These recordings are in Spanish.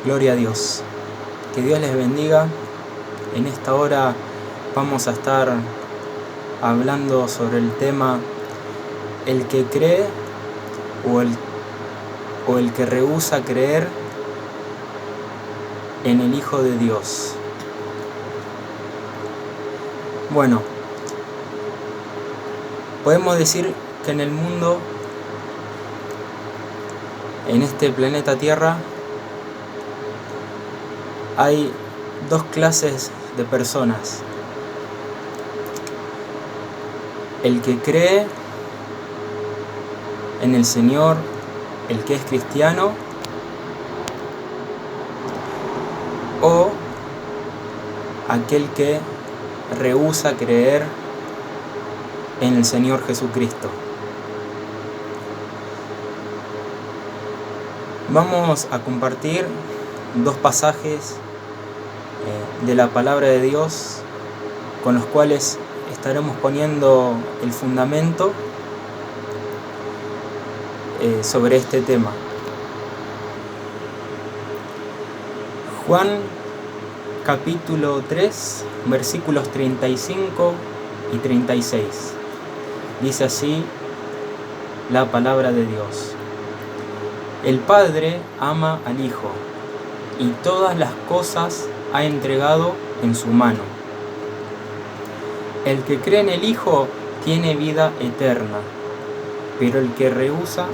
Gloria a Dios. Que Dios les bendiga. En esta hora vamos a estar hablando sobre el tema el que cree o el que rehúsa creer en el Hijo de Dios. Bueno, podemos decir que en el mundo, en este planeta Tierra, hay dos clases de personas: el que cree en el Señor, el que es cristiano, o aquel que rehúsa creer en el Señor Jesucristo. Vamos a compartir dos pasajes de la palabra de Dios con los cuales estaremos poniendo el fundamento sobre este tema. Juan capítulo 3, versículos 35 y 36. Dice así la palabra de Dios: El Padre ama al Hijo y todas las cosas ha entregado en su mano. El que cree en el Hijo tiene vida eterna, pero el que rehúsa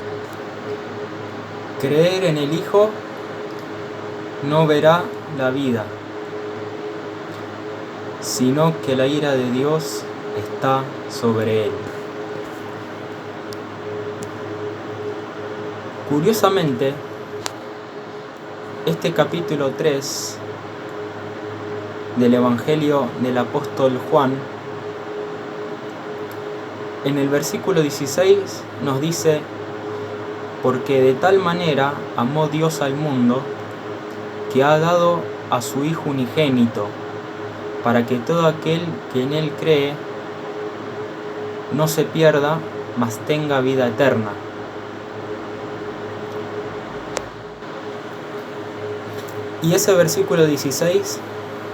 creer en el Hijo no verá la vida, sino que la ira de Dios está sobre él. Curiosamente, este capítulo 3 del Evangelio del apóstol Juan, en el versículo 16 nos dice: porque de tal manera amó Dios al mundo, que ha dado a su Hijo unigénito, para que todo aquel que en Él cree no se pierda, mas tenga vida eterna. Y ese versículo 16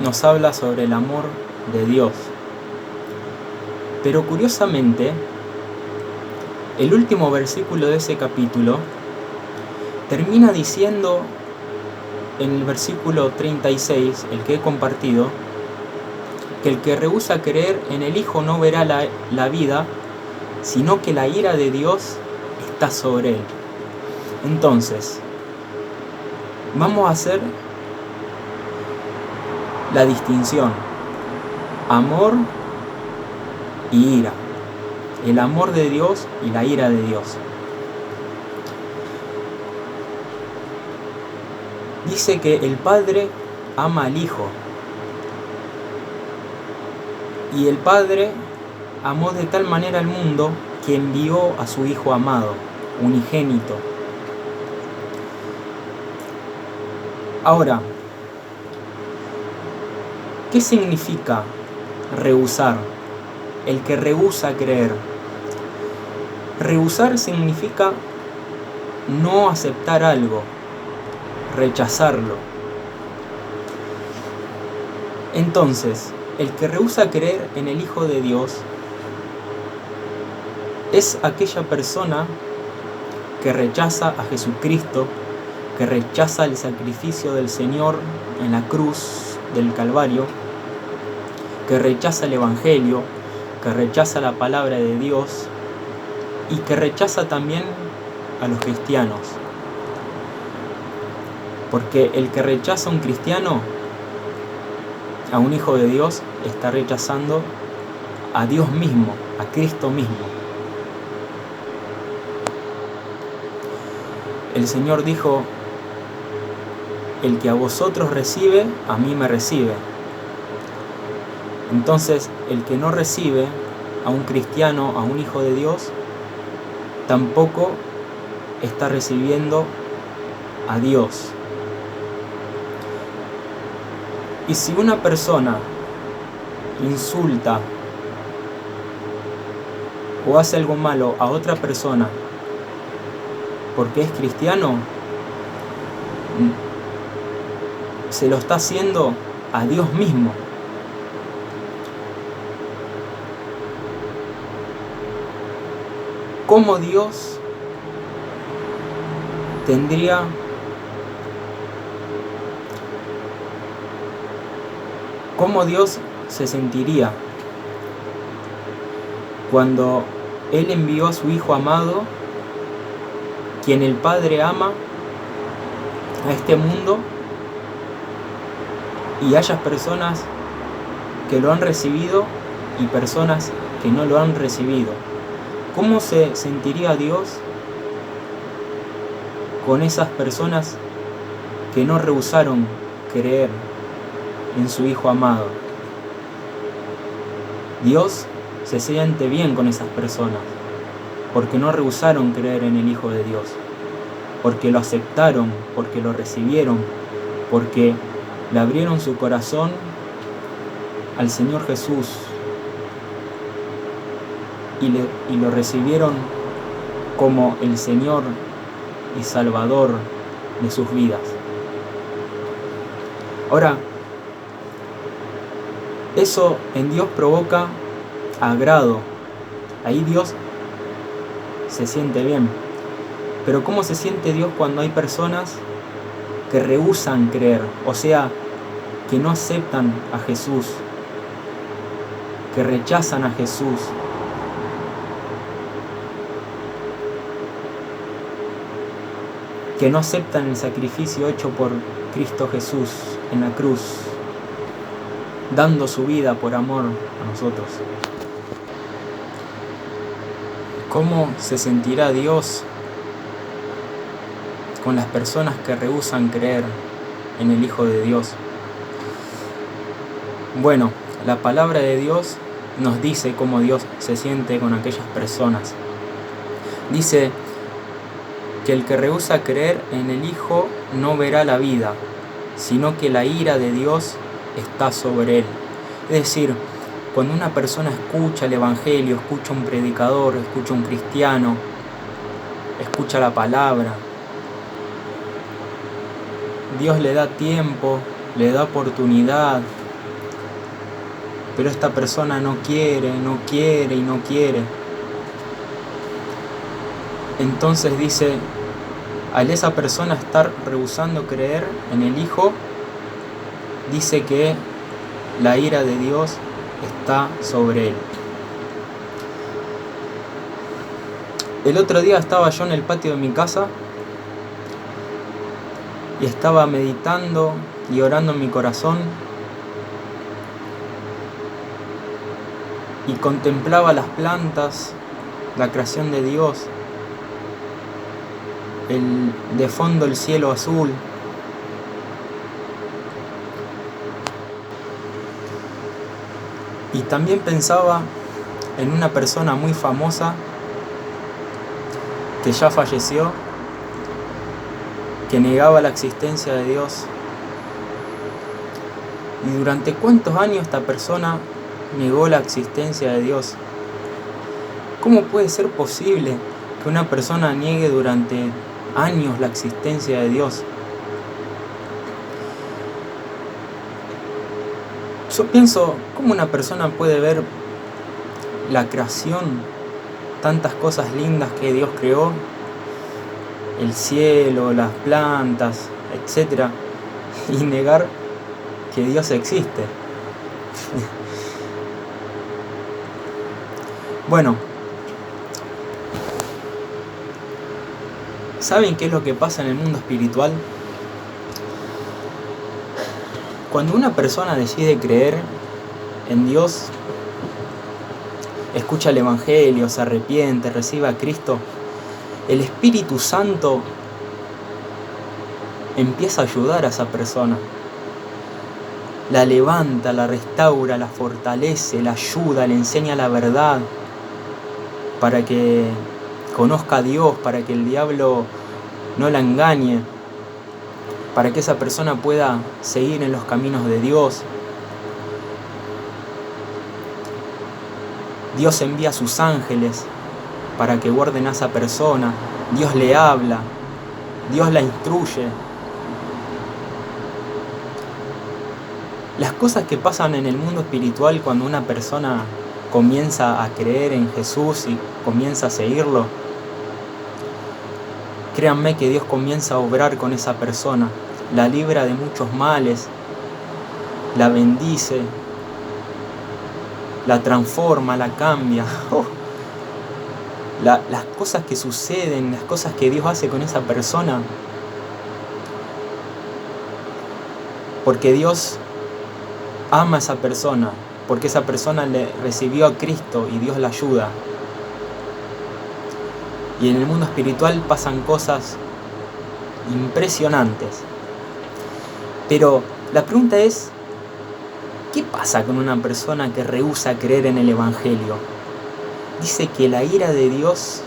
nos habla sobre el amor de Dios. Pero curiosamente, el último versículo de ese capítulo termina diciendo, en el versículo 36, el que he compartido, que el que rehúsa creer en el Hijo no verá la vida, sino que la ira de Dios está sobre él. Entonces, vamos a hacer la distinción: amor y ira. El amor de Dios y la ira de Dios. Dice que el Padre ama al Hijo. Y el Padre amó de tal manera al mundo que envió a su Hijo amado, unigénito. Ahora, ¿qué significa rehusar? El que rehúsa creer. Rehusar significa no aceptar algo, rechazarlo. Entonces, el que rehúsa creer en el Hijo de Dios es aquella persona que rechaza a Jesucristo, que rechaza el sacrificio del Señor en la cruz del Calvario, que rechaza el Evangelio, que rechaza la palabra de Dios y que rechaza también a los cristianos. Porque el que rechaza a un cristiano, a un hijo de Dios, está rechazando a Dios mismo, a Cristo mismo. El Señor dijo: el que a vosotros recibe, a mí me recibe. Entonces, el que no recibe a un cristiano, a un hijo de Dios, tampoco está recibiendo a Dios. Y si una persona insulta o hace algo malo a otra persona porque es cristiano, se lo está haciendo a Dios mismo. ¿Cómo Dios se sentiría cuando Él envió a su Hijo amado, quien el Padre ama, a este mundo, y haya personas que lo han recibido y personas que no lo han recibido? ¿Cómo se sentiría Dios con esas personas que no rehusaron creer en su Hijo amado? Dios se siente bien con esas personas, porque no rehusaron creer en el Hijo de Dios, porque lo aceptaron, porque lo recibieron, porque le abrieron su corazón al Señor Jesús y lo recibieron como el Señor y Salvador de sus vidas. Ahora, eso en Dios provoca agrado. Ahí Dios se siente bien. Pero ¿cómo se siente Dios cuando hay personas que rehúsan creer? O sea, que no aceptan a Jesús, que rechazan a Jesús. Que no aceptan el sacrificio hecho por Cristo Jesús en la cruz, dando su vida por amor a nosotros. ¿Cómo se sentirá Dios con las personas que rehúsan creer en el Hijo de Dios? Bueno, la palabra de Dios nos dice cómo Dios se siente con aquellas personas. Dice que el que rehúsa creer en el Hijo no verá la vida, sino que la ira de Dios está sobre él. Es decir, cuando una persona escucha el Evangelio, escucha un predicador, escucha un cristiano, escucha la palabra, Dios le da tiempo, le da oportunidad, pero esta persona no quiere. Entonces dice, al esa persona estar rehusando creer en el Hijo, dice que la ira de Dios está sobre él. El otro día estaba yo en el patio de mi casa y estaba meditando y orando en mi corazón y contemplaba las plantas, la creación de Dios, de fondo el cielo azul. Y también pensaba en una persona muy famosa que ya falleció, que negaba la existencia de Dios. ¿Y durante cuántos años esta persona negó la existencia de Dios? ¿Cómo puede ser posible que una persona niegue durante años la existencia de Dios? Yo pienso, ¿cómo una persona puede ver la creación, tantas cosas lindas que Dios creó, el cielo, las plantas, etc., y negar que Dios existe? Bueno, ¿saben qué es lo que pasa en el mundo espiritual? Cuando una persona decide creer en Dios, escucha el Evangelio, se arrepiente, recibe a Cristo, el Espíritu Santo empieza a ayudar a esa persona. La levanta, la restaura, la fortalece, la ayuda, le enseña la verdad para que conozca a Dios, para que el diablo no la engañe, para que esa persona pueda seguir en los caminos de Dios. Dios envía a sus ángeles para que guarden a esa persona. Dios le habla, Dios la instruye. Las cosas que pasan en el mundo espiritual cuando una persona comienza a creer en Jesús y comienza a seguirlo, créanme que Dios comienza a obrar con esa persona, la libra de muchos males, la bendice, la transforma, la cambia. Las cosas que suceden, las cosas que Dios hace con esa persona, porque Dios ama a esa persona, porque esa persona le recibió a Cristo y Dios la ayuda. Y en el mundo espiritual pasan cosas impresionantes. Pero la pregunta es, ¿qué pasa con una persona que rehúsa creer en el Evangelio? Dice que la ira de Dios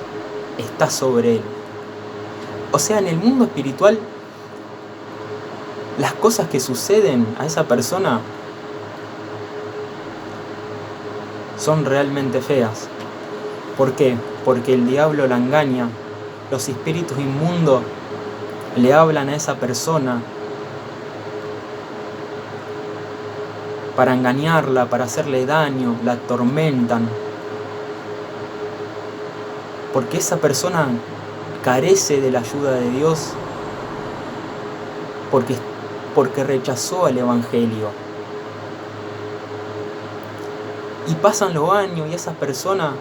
está sobre él. O sea, en el mundo espiritual, las cosas que suceden a esa persona son realmente feas. ¿Por qué? Porque el diablo la engaña, los espíritus inmundos le hablan a esa persona para engañarla, para hacerle daño, la atormentan. Porque esa persona carece de la ayuda de Dios, porque rechazó el Evangelio. Y pasan los años y esa persona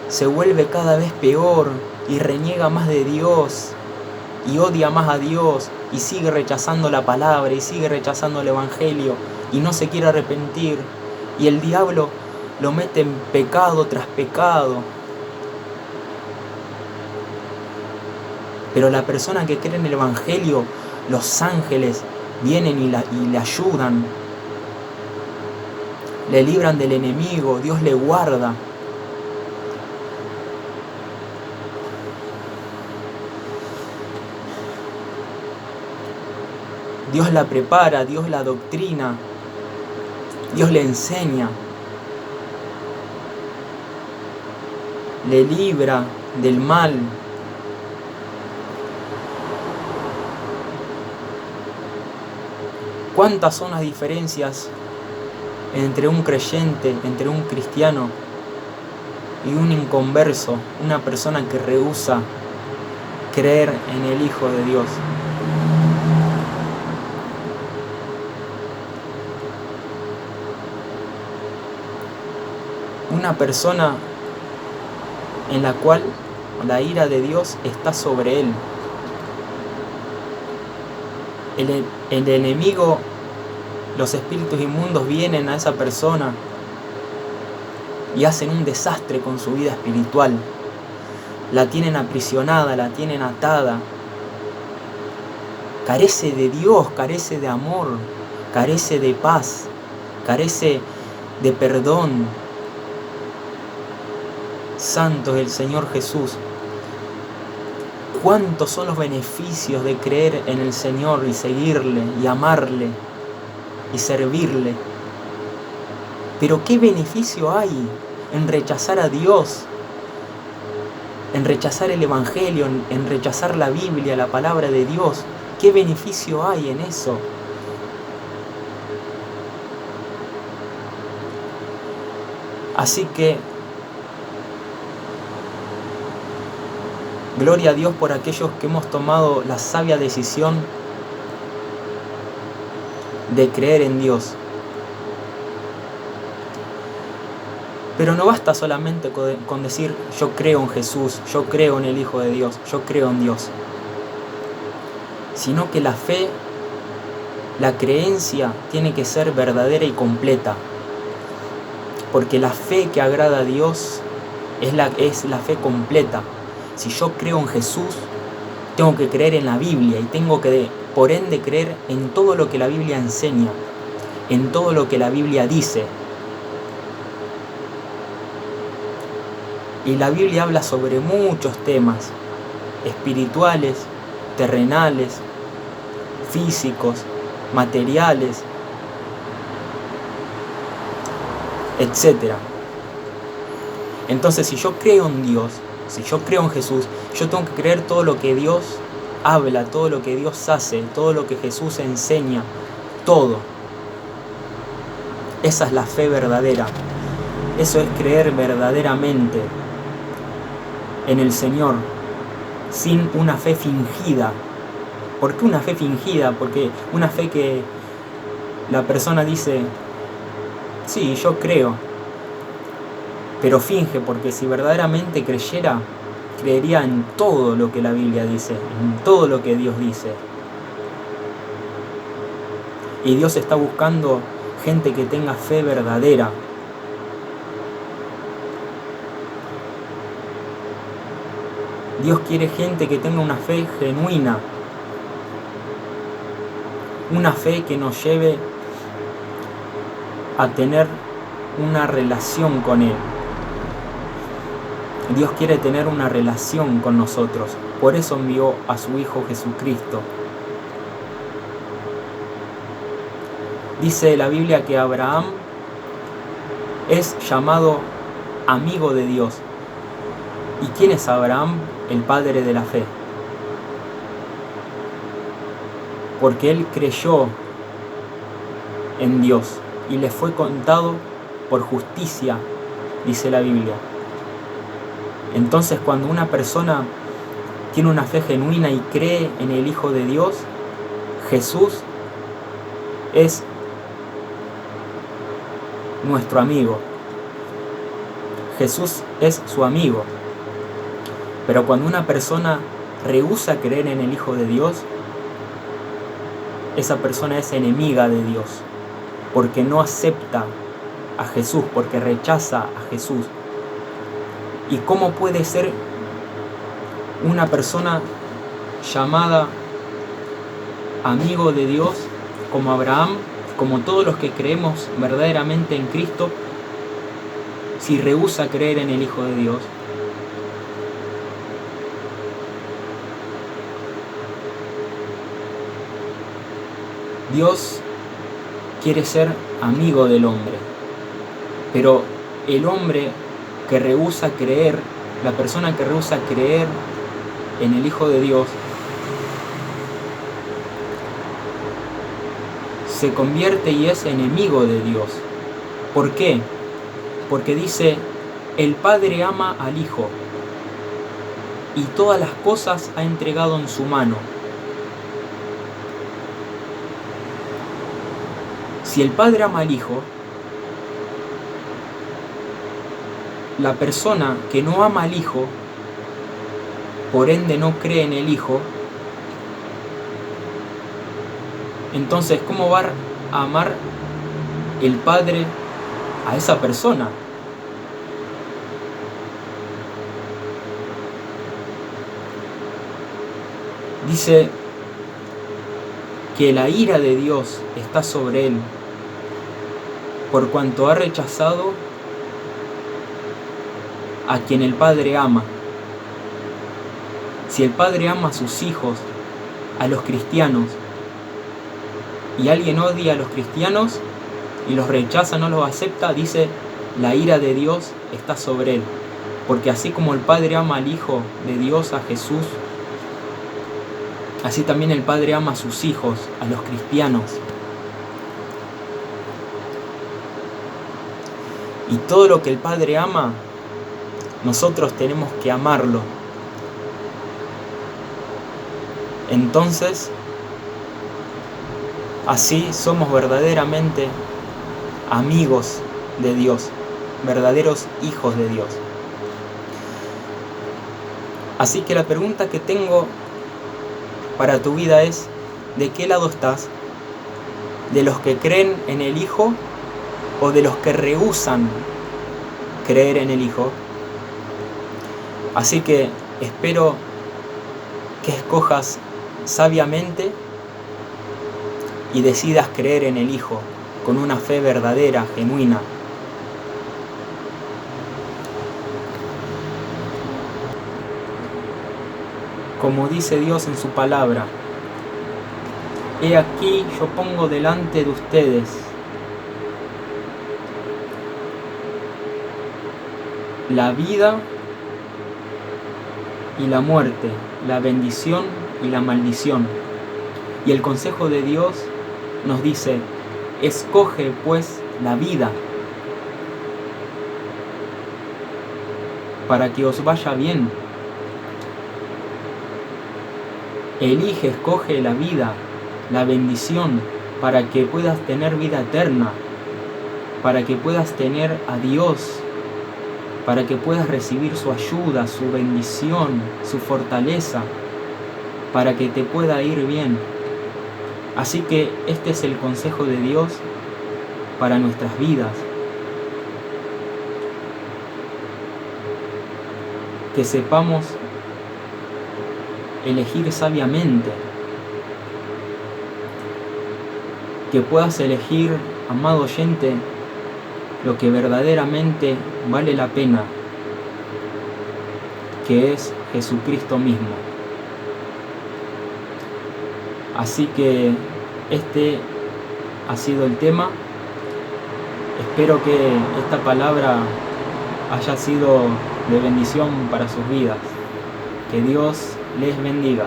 se vuelve cada vez peor y reniega más de Dios y odia más a Dios y sigue rechazando la palabra y sigue rechazando el Evangelio y no se quiere arrepentir, y el diablo lo mete en pecado tras pecado. Pero la persona que cree en el Evangelio, los ángeles vienen y le ayudan, le libran del enemigo, Dios le guarda. Dios la prepara, Dios la doctrina, Dios le enseña, le libra del mal. ¿Cuántas son las diferencias entre un creyente, entre un cristiano y un inconverso, una persona que rehúsa creer en el Hijo de Dios? Una persona en la cual la ira de Dios está sobre él. El enemigo, los espíritus inmundos vienen a esa persona y hacen un desastre con su vida espiritual. La tienen aprisionada, la tienen atada. Carece de Dios, carece de amor, carece de paz, carece de perdón. Santo es el Señor Jesús. ¿Cuántos son los beneficios de creer en el Señor y seguirle y amarle y servirle? Pero ¿qué beneficio hay en rechazar a Dios, en rechazar el Evangelio, en rechazar la Biblia, la palabra de Dios? ¿Qué beneficio hay en eso? Así que gloria a Dios por aquellos que hemos tomado la sabia decisión de creer en Dios. Pero no basta solamente con decir yo creo en Jesús, yo creo en el Hijo de Dios, yo creo en Dios. Sino que la fe, la creencia tiene que ser verdadera y completa. Porque la fe que agrada a Dios es la fe completa. Si yo creo en Jesús, tengo que creer en la Biblia y tengo que, por ende, creer en todo lo que la Biblia enseña, en todo lo que la Biblia dice. Y la Biblia habla sobre muchos temas espirituales, terrenales, físicos, materiales, etc. Entonces, si yo creo en Dios, si yo creo en Jesús, yo tengo que creer todo lo que Dios habla, todo lo que Dios hace, todo lo que Jesús enseña, todo. Esa es la fe verdadera. Eso es creer verdaderamente en el Señor, sin una fe fingida. ¿Por qué una fe fingida? Porque una fe que la persona dice, sí, yo creo, pero finge, porque si verdaderamente creyera, creería en todo lo que la Biblia dice, en todo lo que Dios dice. Y Dios está buscando gente que tenga fe verdadera. Dios quiere gente que tenga una fe genuina, una fe que nos lleve a tener una relación con Él. Dios quiere tener una relación con nosotros, por eso envió a su Hijo Jesucristo. Dice la Biblia que Abraham es llamado amigo de Dios. ¿Y quién es Abraham? El padre de la fe. Porque él creyó en Dios y le fue contado por justicia, dice la Biblia. Entonces, cuando una persona tiene una fe genuina y cree en el Hijo de Dios, Jesús es nuestro amigo. Jesús es su amigo. Pero cuando una persona rehúsa creer en el Hijo de Dios, esa persona es enemiga de Dios, porque no acepta a Jesús, porque rechaza a Jesús. ¿Y cómo puede ser una persona llamada amigo de Dios, como Abraham, como todos los que creemos verdaderamente en Cristo, si rehúsa creer en el Hijo de Dios? Dios quiere ser amigo del hombre, pero el hombre que rehúsa creer, la persona que rehúsa creer en el Hijo de Dios, se convierte y es enemigo de Dios. ¿Por qué? Porque dice, el Padre ama al Hijo y todas las cosas ha entregado en su mano. Si el Padre ama al Hijo, la persona que no ama al Hijo, por ende no cree en el Hijo, entonces ¿cómo va a amar el Padre a esa persona? Dice que la ira de Dios está sobre él, por cuanto ha rechazado a quien el Padre ama. Si el Padre ama a sus hijos, a los cristianos, y alguien odia a los cristianos y los rechaza, no los acepta, dice, la ira de Dios está sobre él. Porque así como el Padre ama al Hijo de Dios, a Jesús, así también el Padre ama a sus hijos, a los cristianos. Y todo lo que el Padre ama, nosotros tenemos que amarlo. Entonces, así somos verdaderamente amigos de Dios, verdaderos hijos de Dios. Así que la pregunta que tengo para tu vida es, ¿de qué lado estás? ¿De los que creen en el Hijo o de los que rehúsan creer en el Hijo? Así que espero que escojas sabiamente y decidas creer en el Hijo con una fe verdadera, genuina. Como dice Dios en su palabra, he aquí yo pongo delante de ustedes la vida y la muerte, la bendición y la maldición. Y el consejo de Dios nos dice, escoge pues la vida, para que os vaya bien. Elige, escoge la vida, la bendición, para que puedas tener vida eterna, para que puedas tener a Dios, para que puedas recibir su ayuda, su bendición, su fortaleza, para que te pueda ir bien. Así que este es el consejo de Dios para nuestras vidas. Que sepamos elegir sabiamente. Que puedas elegir, amado oyente, lo que verdaderamente vale la pena, que es Jesucristo mismo. Así que este ha sido el tema. Espero que esta palabra haya sido de bendición para sus vidas. Que Dios les bendiga.